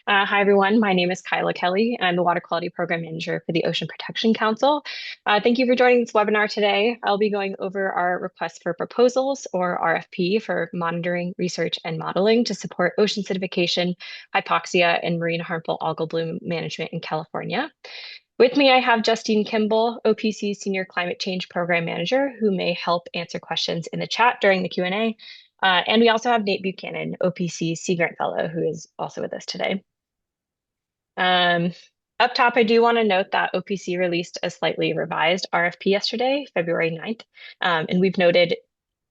Hi, everyone. My name is Kyla Kelly, and I'm the Water Quality Program Manager for the Ocean Protection Council. Thank you for joining this webinar today. I'll be going over our request for proposals, or RFP, for monitoring, research, and modeling to support ocean acidification, hypoxia, and marine harmful algal bloom management in California. With me, I have Justine Kimball, OPC Senior Climate Change Program Manager, who may help answer questions in the chat during the Q&A. And we also have Nate Buchanan, OPC Sea Grant Fellow, who is also with us today. Um, Up top, I do want to note that OPC released a slightly revised RFP yesterday, February 9th, and we've noted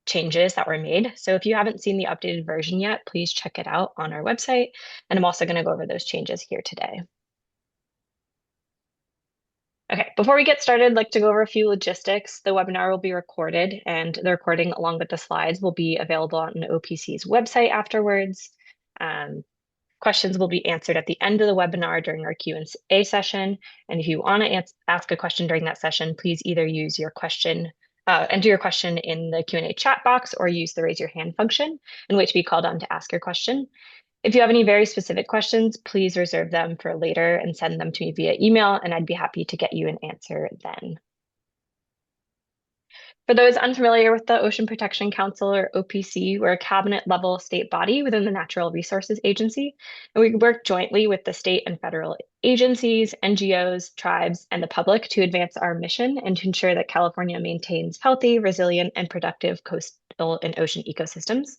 changes that were made. So if you haven't seen the updated version yet, please check it out on our website. And I'm also going to go over those changes here today. Okay, before we get started, I'd like to go over a few logistics. The webinar will be recorded, and the recording, along with the slides, will be available on OPC's website afterwards. Um, Questions will be answered at the end of the webinar during our Q&A session. And if you want to ask a question during that session, please either use your question, enter your question in the Q&A chat box, or use the raise your hand function and wait to be called on to ask your question. If you have any very specific questions, please reserve them for later and send them to me via email, and I'd be happy to get you an answer then. For those unfamiliar with the Ocean Protection Council, or OPC, we're a cabinet-level state body within the Natural Resources Agency, and we work jointly with the state and federal agencies, NGOs, tribes, and the public to advance our mission and to ensure that California maintains healthy, resilient, and productive coastal and ocean ecosystems.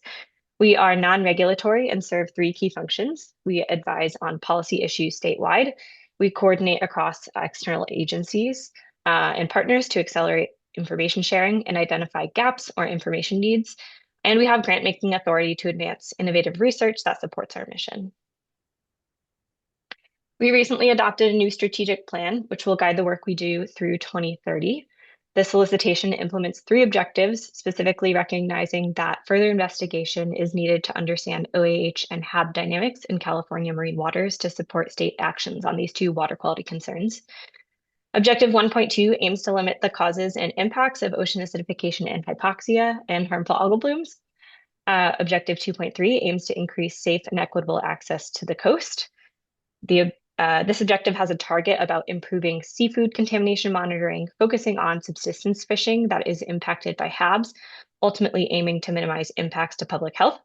We are non-regulatory and serve three key functions. We advise on policy issues statewide. We coordinate across external agencies and partners to accelerate information sharing and identify gaps or information needs. And we have grant-making authority to advance innovative research that supports our mission. We recently adopted a new strategic plan, which will guide the work we do through 2030. The solicitation implements three objectives, specifically recognizing that further investigation is needed to understand OAH and HAB dynamics in California marine waters to support state actions on these two water quality concerns. Objective 1.2 aims to limit the causes and impacts of ocean acidification and hypoxia and harmful algal blooms. Objective 2.3 aims to increase safe and equitable access to the coast. This objective has a target about improving seafood contamination monitoring, focusing on subsistence fishing that is impacted by HABs, ultimately aiming to minimize impacts to public health.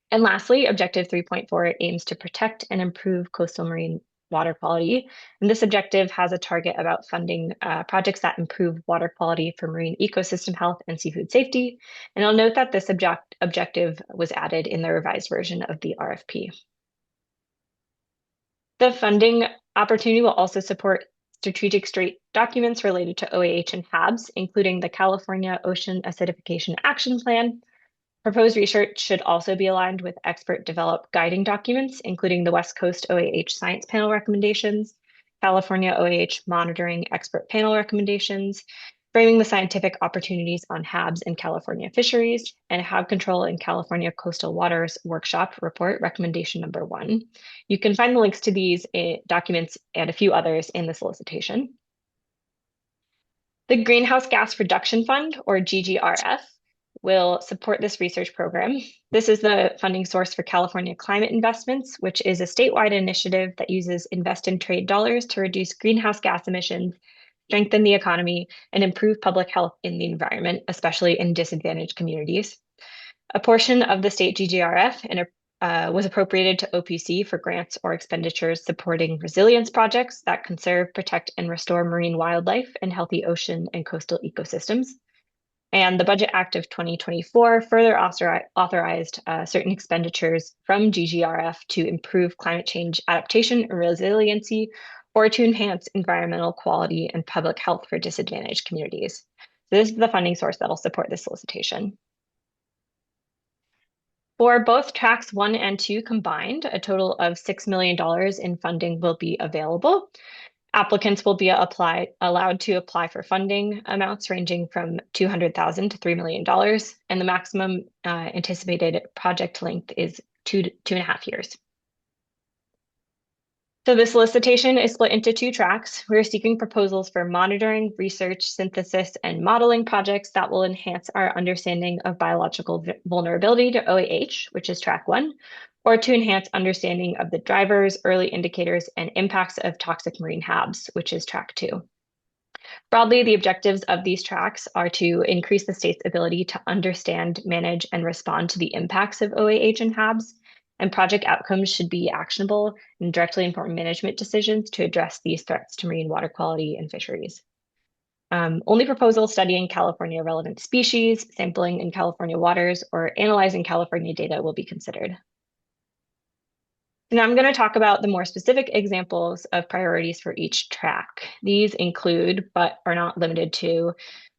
And lastly, Objective 3.4 aims to protect and improve coastal marine water quality. And this objective has a target about funding projects that improve water quality for marine ecosystem health and seafood safety. And I'll note that this objective was added in the revised version of the RFP. The funding opportunity will also support strategic state documents related to OAH and HABs, including the California Ocean Acidification Action Plan. Proposed research should also be aligned with expert-developed guiding documents, including the West Coast OAH Science Panel recommendations, California OAH Monitoring Expert Panel recommendations, framing the scientific opportunities on HABs in California fisheries, and HAB Control in California Coastal Waters Workshop Report Recommendation Number 1. You can find the links to these documents and a few others in the solicitation. The Greenhouse Gas Reduction Fund, or GGRF, will support this research program. This is the funding source for California Climate Investments, which is a statewide initiative that uses invest in trade dollars to reduce greenhouse gas emissions, strengthen the economy, and improve public health in the environment, especially in disadvantaged communities. A portion of the state GGRF was appropriated to OPC for grants or expenditures supporting resilience projects that conserve, protect, and restore marine wildlife and healthy ocean and coastal ecosystems. And the Budget Act of 2024 further authorized certain expenditures from GGRF to improve climate change adaptation and resiliency, or to enhance environmental quality and public health for disadvantaged communities. So this is the funding source that will support this solicitation. For both tracks 1 and 2 combined, a total of $6 million in funding will be available. Applicants will be allowed to apply for funding amounts ranging from $200,000 to $3 million, and the maximum anticipated project length is 2.5 years. So the solicitation is split into 2 tracks. We're seeking proposals for monitoring, research, synthesis, and modeling projects that will enhance our understanding of biological vulnerability to OAH, which is track 1, or to enhance understanding of the drivers, early indicators, and impacts of toxic marine HABs, which is track 2. Broadly, the objectives of these tracks are to increase the state's ability to understand, manage, and respond to the impacts of OAH and HABs, and project outcomes should be actionable and directly inform management decisions to address these threats to marine water quality and fisheries. Only proposals studying California relevant species, sampling in California waters, or analyzing California data will be considered. Now I'm going to talk about the more specific examples of priorities for each track. These include, but are not limited to,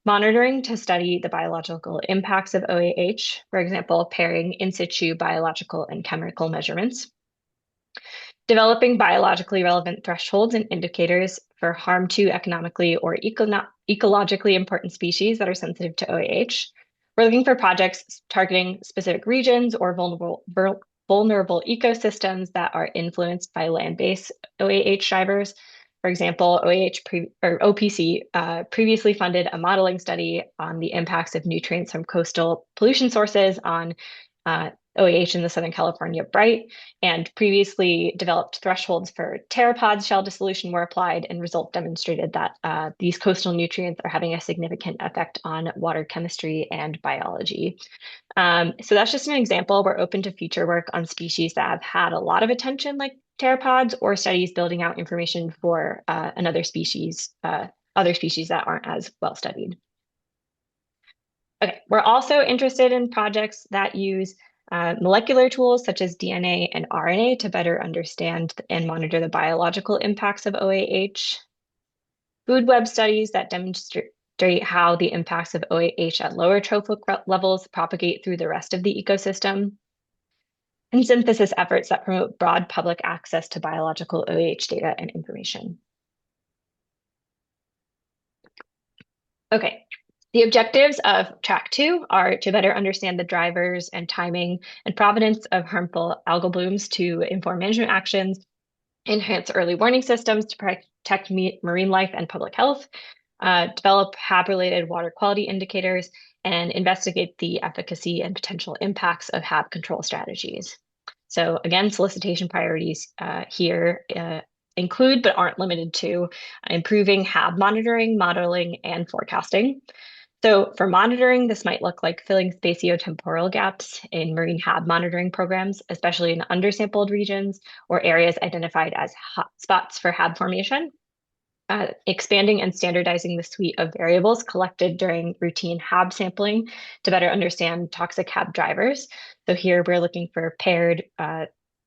monitoring to study the biological impacts of OAH, for example, pairing in situ biological and chemical measurements. Developing biologically relevant thresholds and indicators for harm to economically or ecologically important species that are sensitive to OAH. We're looking for projects targeting specific regions or vulnerable ecosystems that are influenced by land-based OAH drivers. For example, OPC previously funded a modeling study on the impacts of nutrients from coastal pollution sources on OAH in the Southern California Bright, and previously developed thresholds for pteropods shell dissolution were applied, and results demonstrated that these coastal nutrients are having a significant effect on water chemistry and biology. So that's just an example. We're open to future work on species that have had a lot of attention, like pteropods, or studies building out information for other species that aren't as well studied. Okay, we're also interested in projects that use molecular tools such as DNA and RNA to better understand and monitor the biological impacts of OAH. Food web studies that demonstrate how the impacts of OAH at lower trophic levels propagate through the rest of the ecosystem. And synthesis efforts that promote broad public access to biological OAH data and information. Okay, the objectives of track 2 are to better understand the drivers and timing and provenance of harmful algal blooms to inform management actions, enhance early warning systems to protect marine life and public health, develop HAB-related water quality indicators, and investigate the efficacy and potential impacts of HAB control strategies. So again, solicitation priorities here include, but aren't limited to, improving HAB monitoring, modeling, and forecasting. So for monitoring, this might look like filling spatiotemporal gaps in marine HAB monitoring programs, especially in undersampled regions or areas identified as hotspots for HAB formation. Expanding and standardizing the suite of variables collected during routine HAB sampling to better understand toxic HAB drivers. So here we're looking for paired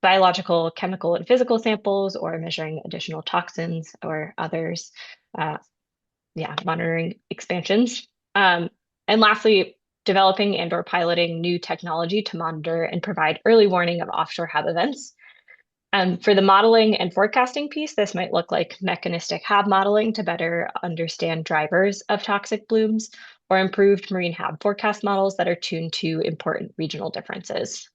biological, chemical, and physical samples, or measuring additional toxins or others, monitoring expansions. And lastly, developing and or piloting new technology to monitor and provide early warning of offshore HAB events. For the modeling and forecasting piece, this might look like mechanistic HAB modeling to better understand drivers of toxic blooms, or improved marine HAB forecast models that are tuned to important regional differences.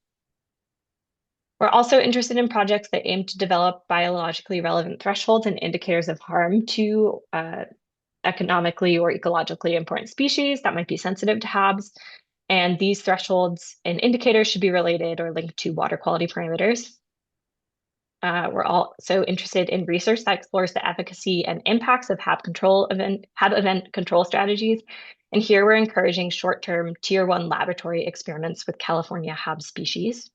We're also interested in projects that aim to develop biologically relevant thresholds and indicators of harm to economically or ecologically important species that might be sensitive to HABs. And these thresholds and indicators should be related or linked to water quality parameters. We're also interested in research that explores the efficacy and impacts of HAB event control strategies. And here we're encouraging short-term tier 1 laboratory experiments with California HAB species.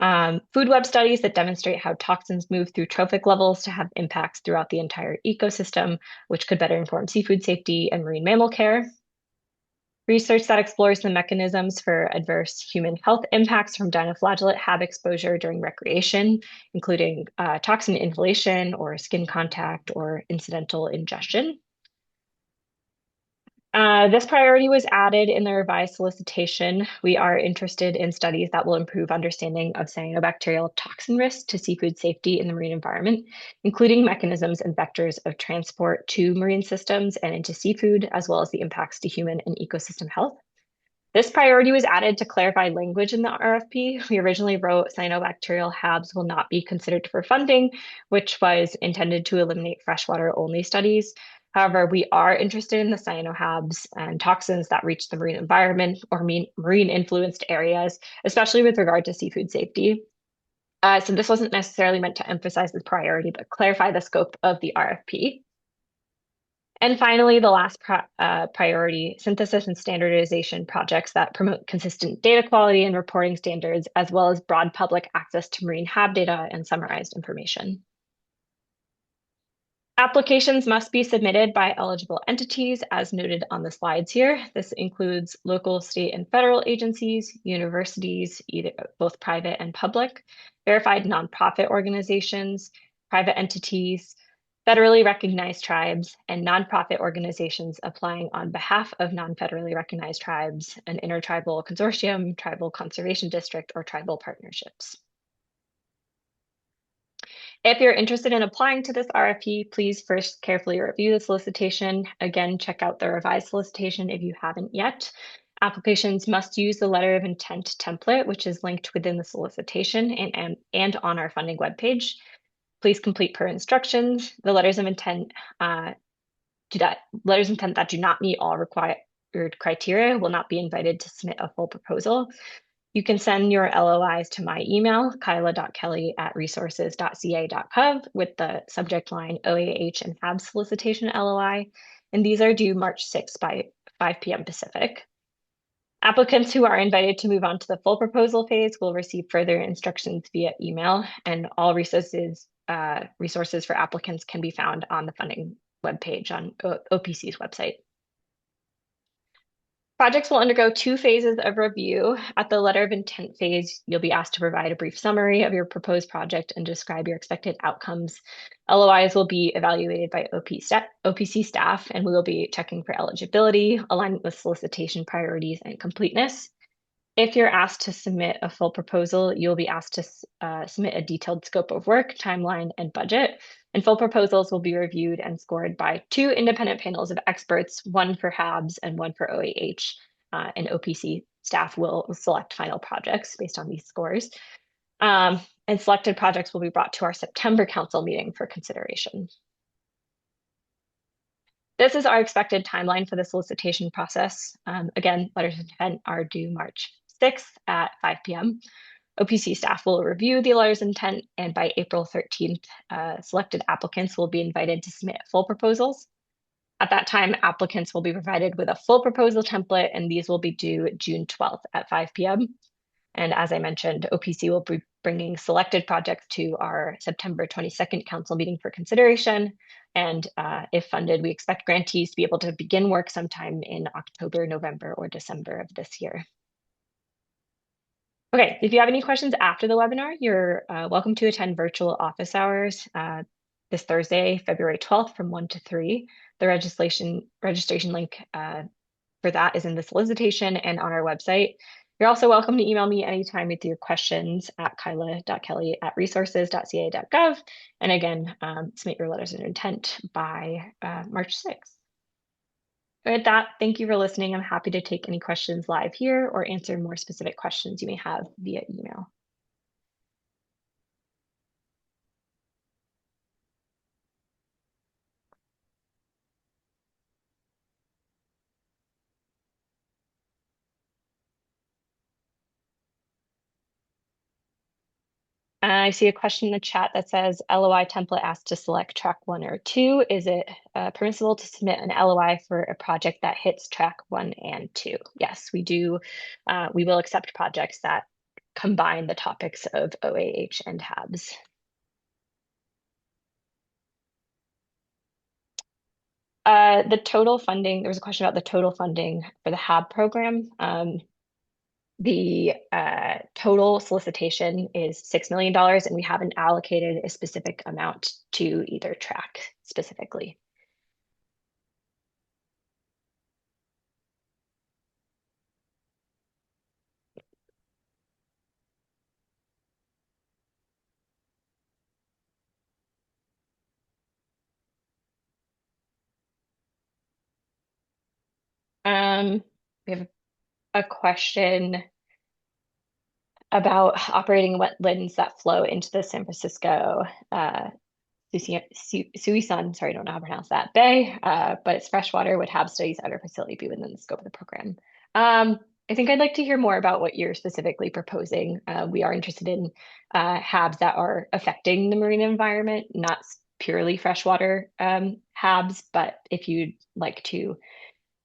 Food web studies that demonstrate how toxins move through trophic levels to have impacts throughout the entire ecosystem, which could better inform seafood safety and marine mammal care. Research that explores the mechanisms for adverse human health impacts from dinoflagellate HAB exposure during recreation, including toxin inhalation or skin contact or incidental ingestion. This priority was added in the revised solicitation. We are interested in studies that will improve understanding of cyanobacterial toxin risks to seafood safety in the marine environment, including mechanisms and vectors of transport to marine systems and into seafood, as well as the impacts to human and ecosystem health. This priority was added to clarify language in the RFP. We originally wrote cyanobacterial HABs will not be considered for funding, which was intended to eliminate freshwater only studies. However, we are interested in the cyanohabs and toxins that reach the marine environment or marine influenced areas, especially with regard to seafood safety. So this wasn't necessarily meant to emphasize the priority, but clarify the scope of the RFP. And finally, the last priority, synthesis and standardization projects that promote consistent data quality and reporting standards, as well as broad public access to marine hab data and summarized information. Applications must be submitted by eligible entities as noted on the slides here. This includes local, state, and federal agencies, universities, either both private and public, verified nonprofit organizations, private entities, federally recognized tribes, and nonprofit organizations applying on behalf of non-federally recognized tribes, an intertribal consortium, tribal conservation district, or tribal partnerships. If you're interested in applying to this RFP, please first carefully review the solicitation. Again, check out the revised solicitation if you haven't yet. Applications must use the letter of intent template, which is linked within the solicitation and on our funding webpage. Please complete per instructions. The letters of intent that do not meet all required criteria will not be invited to submit a full proposal. You can send your LOIs to my email, kyla.kelly@resources.ca.gov with the subject line OAH and HAB solicitation LOI, and these are due March 6th by 5 p.m. Pacific. Applicants who are invited to move on to the full proposal phase will receive further instructions via email, and all resources for applicants can be found on the funding webpage on OPC's website. Projects will undergo 2 phases of review. At the letter of intent phase, you'll be asked to provide a brief summary of your proposed project and describe your expected outcomes. LOIs will be evaluated by OPC staff, and we will be checking for eligibility, alignment with solicitation priorities, and completeness. If you're asked to submit a full proposal, you'll be asked to submit a detailed scope of work, timeline, and budget. And full proposals will be reviewed and scored by 2 independent panels of experts, one for HABs and one for OAH. And OPC staff will select final projects based on these scores. And selected projects will be brought to our September council meeting for consideration. This is our expected timeline for the solicitation process. Again, letters of intent are due March 6th at 5 p.m. OPC staff will review the letters of intent, and by April 13th, selected applicants will be invited to submit full proposals. At that time, applicants will be provided with a full proposal template, and these will be due June 12th at 5 p.m. And as I mentioned, OPC will be bringing selected projects to our September 22nd council meeting for consideration. And if funded, we expect grantees to be able to begin work sometime in October, November, or December of this year. Okay, if you have any questions after the webinar, you're welcome to attend virtual office hours this Thursday, February 12th from 1 to 3. The registration link for that is in the solicitation and on our website. You're also welcome to email me anytime with your questions at kyla.kelly@resources.ca.gov. And again, submit your letters of intent by March 6th. With that, thank you for listening. I'm happy to take any questions live here or answer more specific questions you may have via email. I see a question in the chat that says LOI template asked to select track 1 or 2. Is it permissible to submit an LOI for a project that hits track 1 and 2? Yes, we do. We will accept projects that combine the topics of OAH and HABs. The total funding, there was a question about the total funding for the HAB program. The total solicitation is $6 million, and we haven't allocated a specific amount to either track specifically. We have a question about operating wetlands that flow into the San Francisco Suisun, sorry, I don't know how to pronounce that, Bay, but it's freshwater would have studies at our facility be within the scope of the program. I think I'd like to hear more about what you're specifically proposing. We are interested in HABs that are affecting the marine environment, not purely freshwater HABs, but if you'd like to,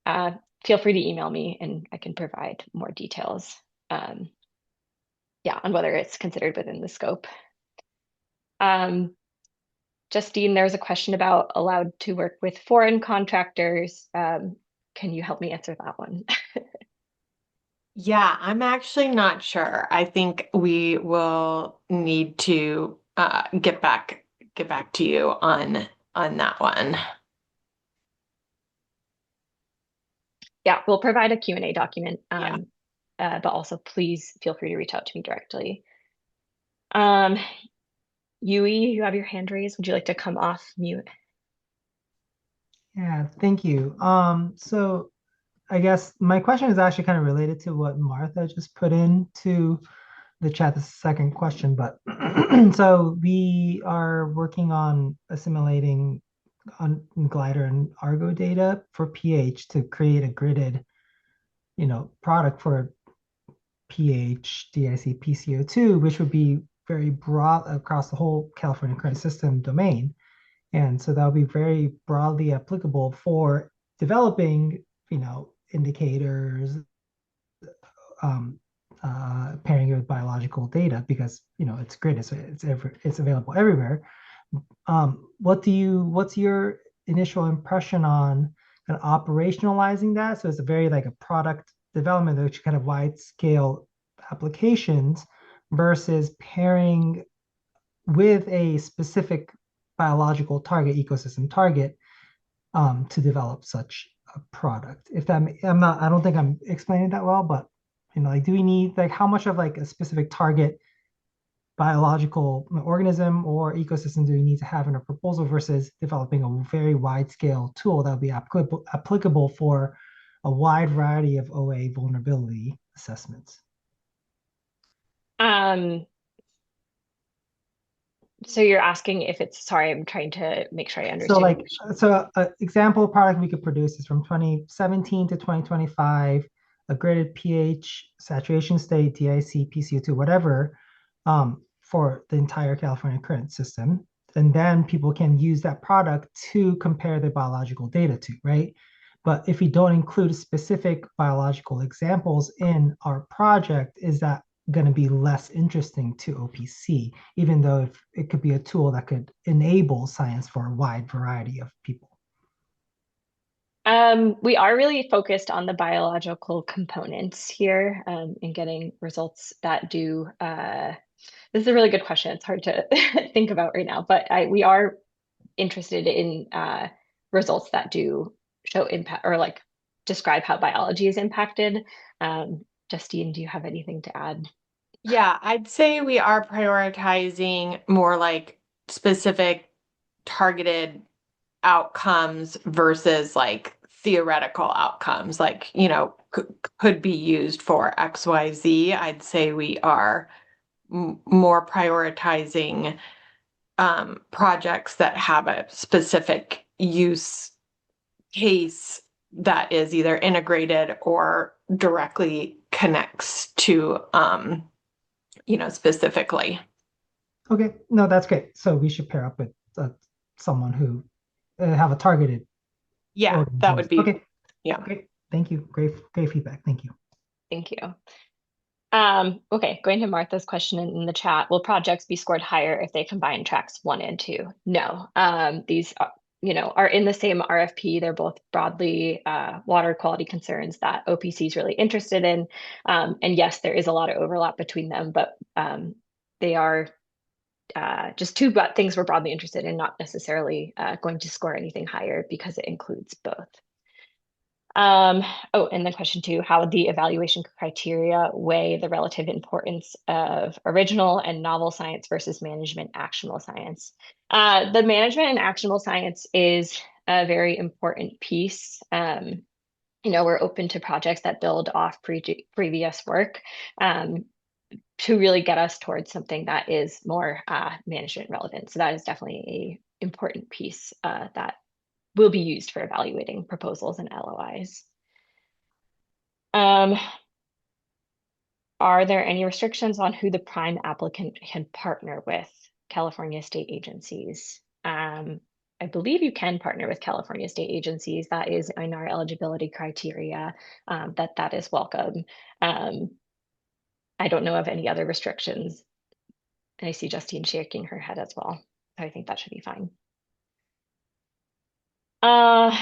uh, feel free to email me and I can provide more details, um, yeah, on whether it's considered within the scope. Um, Justine, there's a question about allowed to work with foreign contractors. Can you help me answer that one? Yeah, I'm actually not sure. I think we will need to get back to you on that one. Yeah, we'll provide a Q&A document, Yeah. but also please feel free to reach out to me directly. Um, Yui, you have your hand raised. Would you like to come off mute? Yeah, thank you. So I guess my question is actually kind of related to what Martha just put into the chat, the second question, but so we are working on assimilating on glider and Argo data for pH to create a gridded, product for pH, DIC, PCO2, which would be very broad across the whole California current system domain. And so that would be very broadly applicable for developing, indicators, um, pairing it with biological data because it's grid, so it's available everywhere. What's your initial impression on kind of operationalizing that? So it's a very like a product development, which kind of wide scale applications versus pairing with a specific biological target, ecosystem target, to develop such a product. If that, I don't think I'm explaining that well, but like, do we need like how much of like a specific target biological organism or ecosystem do we need to have in a proposal versus developing a very wide scale tool that would be applicable for a wide variety of OA vulnerability assessments? Um, so you're asking if it's, sorry, I'm trying to make sure I So understand your like, question. so an example product we could produce is from 2017 to 2025, a graded pH, saturation state, DIC, PCO2, whatever, for the entire California current system. And then people can use that product to compare their biological data to, right? But if we don't include specific biological examples in our project, is that going to be less interesting to OPC, even though if it could be a tool that could enable science for a wide variety of people? We are really focused on the biological components here, and getting results that do. This is a really good question. It's hard to think about right now, but we are interested in results that do show impact or like describe how biology is impacted. Justine, do you have anything to add? Yeah, I'd say we are prioritizing more like specific targeted outcomes versus like theoretical outcomes, like, could be used for XYZ. I'd say we are more prioritizing projects that have a specific use case that is either integrated or directly connects to, specifically. Okay, no, that's great. So we should pair up with someone who have a targeted Yeah, that would organisms. be, Okay, yeah. great. Thank you. Great feedback. Thank you. Thank you. Okay, going to Martha's question in the chat. Will projects be scored higher if they combine tracks 1 and 2? No. These are, are in the same RFP. They're both broadly water quality concerns that OPC is really interested in. And yes, there is a lot of overlap between them, but they are just two things we're broadly interested in, not necessarily going to score anything higher because it includes both. Um, oh, and then question 2, how would the evaluation criteria weigh the relative importance of original and novel science versus management actionable science? The management and actionable science is a very important piece. We're open to projects that build off previous work, to really get us towards something that is more management relevant. So that is definitely important piece that will be used for evaluating proposals and LOIs. Are there any restrictions on who the prime applicant can partner with? California state agencies. I believe you can partner with California state agencies. That is in our eligibility criteria, that is welcome. I don't know of any other restrictions. And I see Justine shaking her head as well. So I think that should be fine. How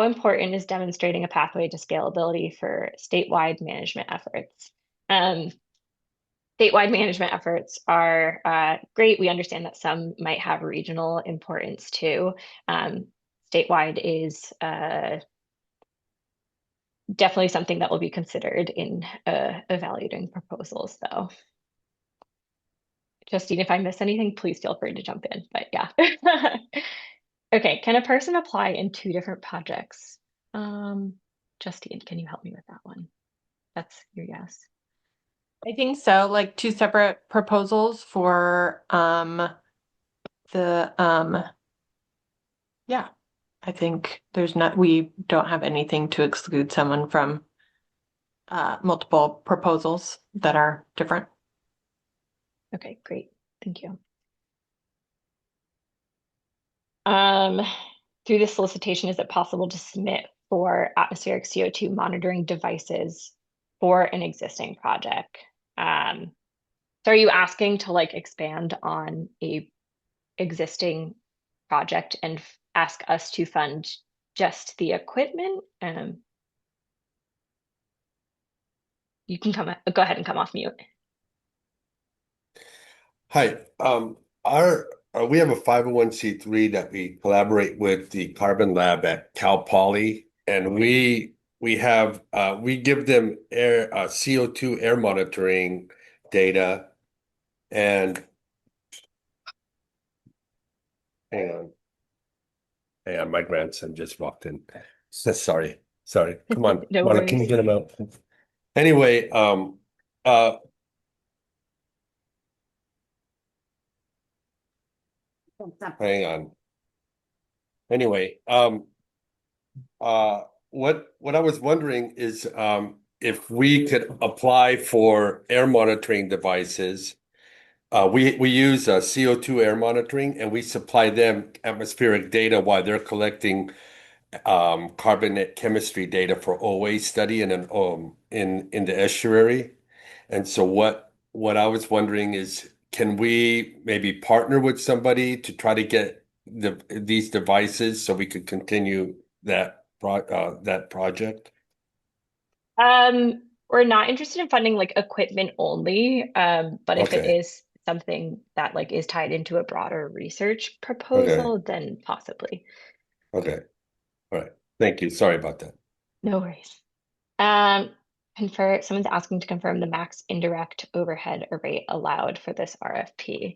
important is demonstrating a pathway to scalability for statewide management efforts? Statewide management efforts are great. We understand that some might have regional importance too. Statewide is definitely something that will be considered in evaluating proposals, though. Justine, if I miss anything, please feel free to jump in. But yeah. Okay, can a person apply in two different projects? Justine, can you help me with that one? That's your yes. I think so, like two separate proposals for the yeah. I think we don't have anything to exclude someone from multiple proposals that are different. Okay, great. Thank you. Through this solicitation, is it possible to submit for atmospheric CO2 monitoring devices for an existing project? So are you asking to like expand on a existing project and ask us to fund just the equipment? You can go ahead and come off mute. Hi, we have a 501(c)(3) that we collaborate with the Carbon Lab at Cal Poly, and we give them CO2 air monitoring data. And hang on, my grandson just walked in. Sorry, come on, No Marla, can you worries. get him out? Anyway, hang on. Anyway, what I was wondering is if we could apply for air monitoring devices. We use CO2 air monitoring, and we supply them atmospheric data while they're collecting carbonate chemistry data for OA study in the estuary. And so what I was wondering is, can we maybe partner with somebody to try to get these devices so we could continue that project? We're not interested in funding like equipment only, but if it Okay. is something that like is tied into a broader research Okay. proposal, then possibly. Okay. All right. Thank you. Sorry about that. No worries. Someone's asking to confirm the max indirect overhead rate allowed for this RFP.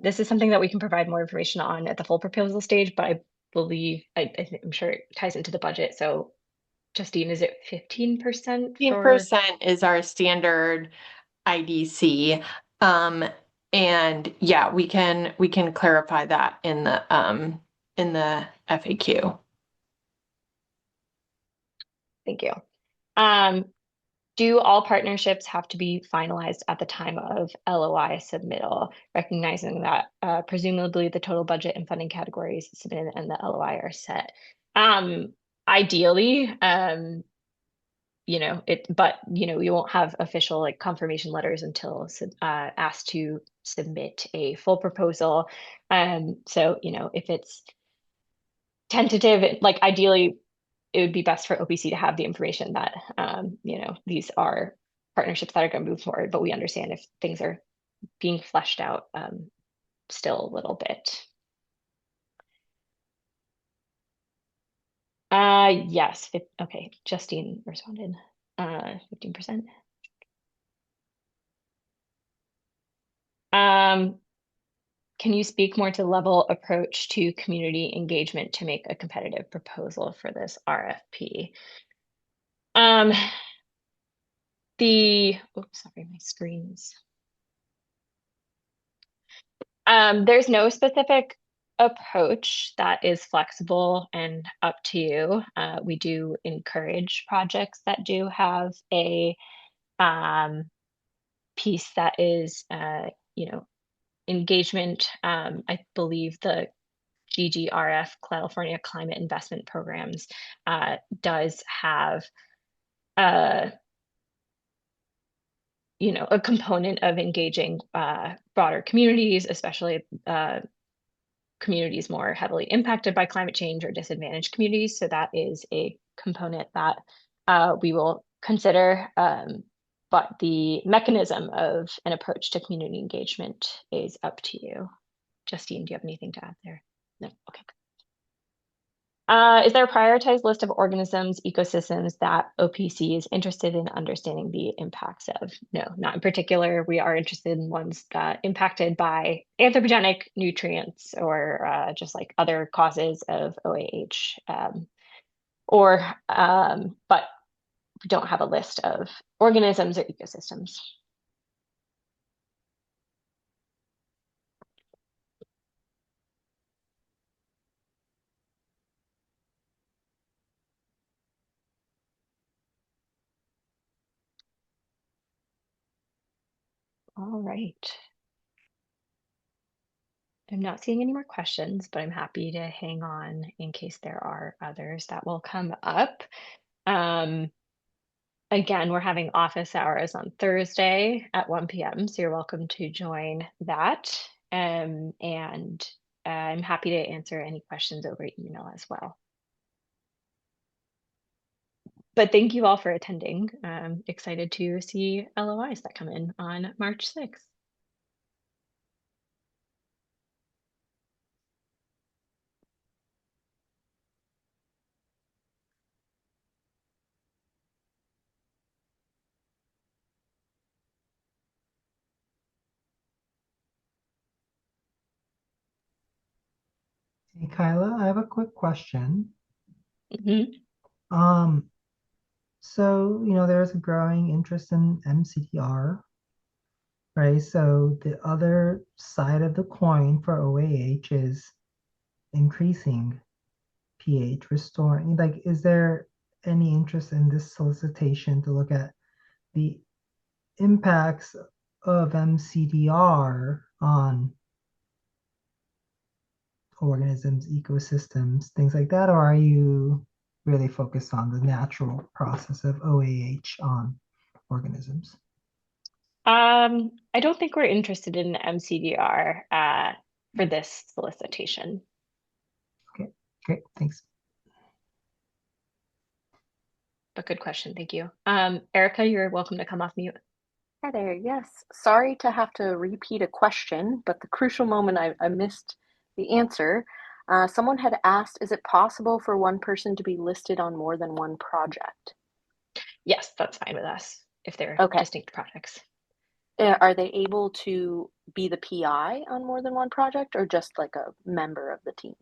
This is something that we can provide more information on at the full proposal stage, but I believe I'm sure it ties into the budget. So Justine, is it 15% for 15% is our standard IDC. And yeah, we can clarify that in the FAQ. thank you. Do all partnerships have to be finalized at the time of LOI submittal, recognizing that presumably the total budget and funding categories submitted and the LOI are set? Ideally, but you won't have official like confirmation letters until asked to submit a full proposal. So if it's tentative, like ideally it would be best for OPC to have the information that these are partnerships that are going to move forward, but we understand if things are being fleshed out still a little bit. Yes. Okay, Justine responded. 15%. Can you speak more to the level approach to community engagement to make a competitive proposal for this RFP? Oops, sorry, my screen's. There's no specific approach that is flexible and up to you. We do encourage projects that do have a piece that is, you know, engagement. I believe the GGRF, California Climate Investment Programs, does have a, a component of engaging broader communities, especially communities more heavily impacted by climate change or disadvantaged communities. So that is a component that we will consider. But the mechanism of an approach to community engagement is up to you. Justine, do you have anything to add there? No. Okay. Is there a prioritized list of organisms, ecosystems that OPC is interested in understanding the impacts of? No, not in particular. We are interested in ones impacted by anthropogenic nutrients or just like other causes of OAH. But we don't have a list of organisms or ecosystems. All right. I'm not seeing any more questions, but I'm happy to hang on in case there are others that will come up. Again, we're having office hours on Thursday at 1 p.m., so you're welcome to join that. And I'm happy to answer any questions over email as well. But thank you all for attending. I'm excited to see LOIs that come in on March 6th. Hey, Kyla, I have a quick question. Mhm. Um, so, there's a growing interest in MCDR, right? So the other side of the coin for OAH is increasing pH, restoring. Like, is there any interest in this solicitation to look at the impacts of MCDR on organisms, ecosystems, things like that? Or are you really focused on the natural process of OAH on organisms? I don't think we're interested in MCDR for this solicitation. Okay, great, thanks. But good question, thank you. Erica, you're welcome to come off mute. Hi there. Yes, sorry to have to repeat a question, but the crucial moment I missed the answer. Someone had asked, is it possible for one person to be listed on more than one project? Yes, that's fine with us if they're Okay. distinct projects. Are they able to be the PI on more than one project or just like a member of the team?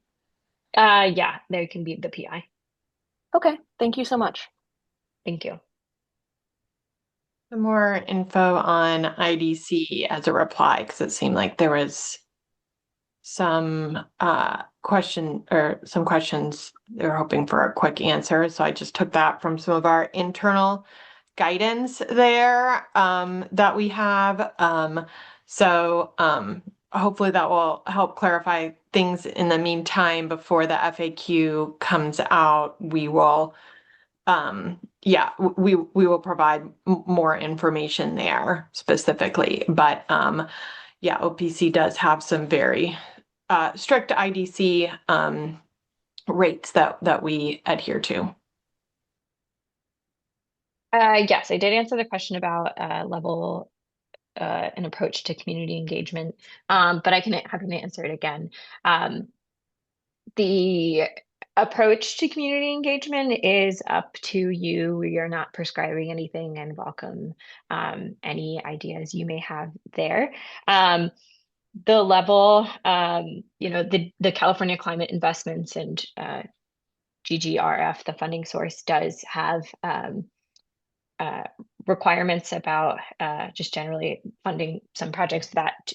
Yeah, they can be the PI. Okay, thank you so much. Thank you. Some more info on IDC as a reply, because it seemed like there was some some questions they're hoping for a quick answer. So I just took that from some of our internal guidance there that we have. Hopefully that will help clarify things in the meantime before the FAQ comes out. We will we will provide more information there specifically, but OPC does have some very strict IDC rates that we adhere to. Yes, I did answer the question about level and approach to community engagement, but I can happy to answer it again. The approach to community engagement is up to you. We are not prescribing anything and welcome any ideas you may have there. The level, the California Climate Investments and GGRF, the funding source, does have requirements about just generally funding some projects that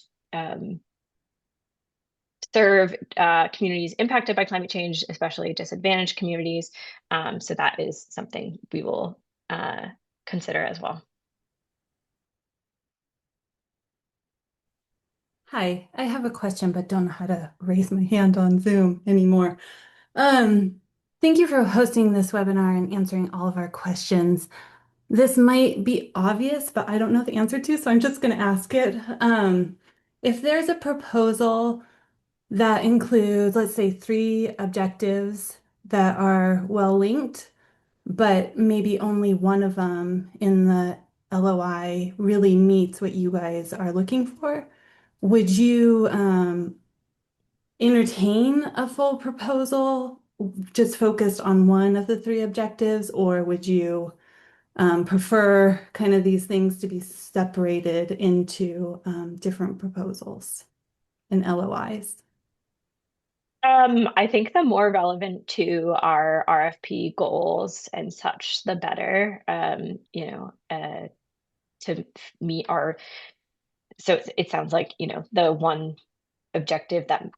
serve communities impacted by climate change, especially disadvantaged communities. So that is something we will consider as well. Hi, I have a question, but don't know how to raise my hand on Zoom anymore. Thank you for hosting this webinar and answering all of our questions. This might be obvious, but I don't know the answer to, so I'm just going to ask it. If there's a proposal that includes, let's say, 3 objectives that are well linked, but maybe only one of them in the LOI really meets what you guys are looking for, would you entertain a full proposal just focused on one of the 3 objectives, or would you prefer kind of these things to be separated into different proposals and LOIs? I think the more relevant to our RFP goals and such, the better, to meet our, so it sounds like, the one objective that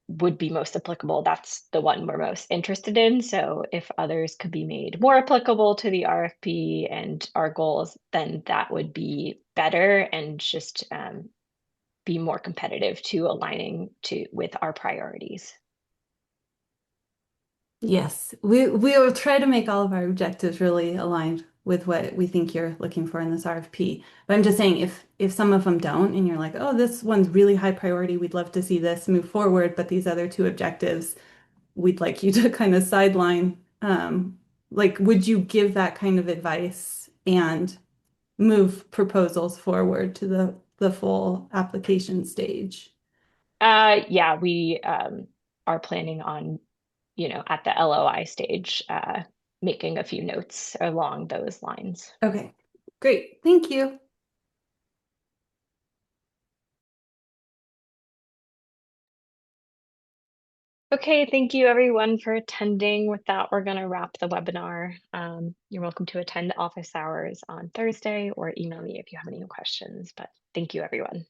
would be most applicable, that's the one we're most interested in. So if others could be made more applicable to the RFP and our goals, then that would be better and just be more competitive to aligning with our priorities. Yes, we will try to make all of our objectives really aligned with what we think you're looking for in this RFP. But I'm just saying if some of them don't and you're like, oh, this one's really high priority, we'd love to see this move forward, but these other 2 objectives, we'd like you to kind of sideline. Like, would you give that kind of advice and move proposals forward to the full application stage? Yeah, we are planning on, at the LOI stage, making a few notes along those lines. Okay, great. Thank you. Okay, thank you everyone for attending. With that, we're going to wrap the webinar. You're welcome to attend office hours on Thursday or email me if you have any questions, but thank you everyone.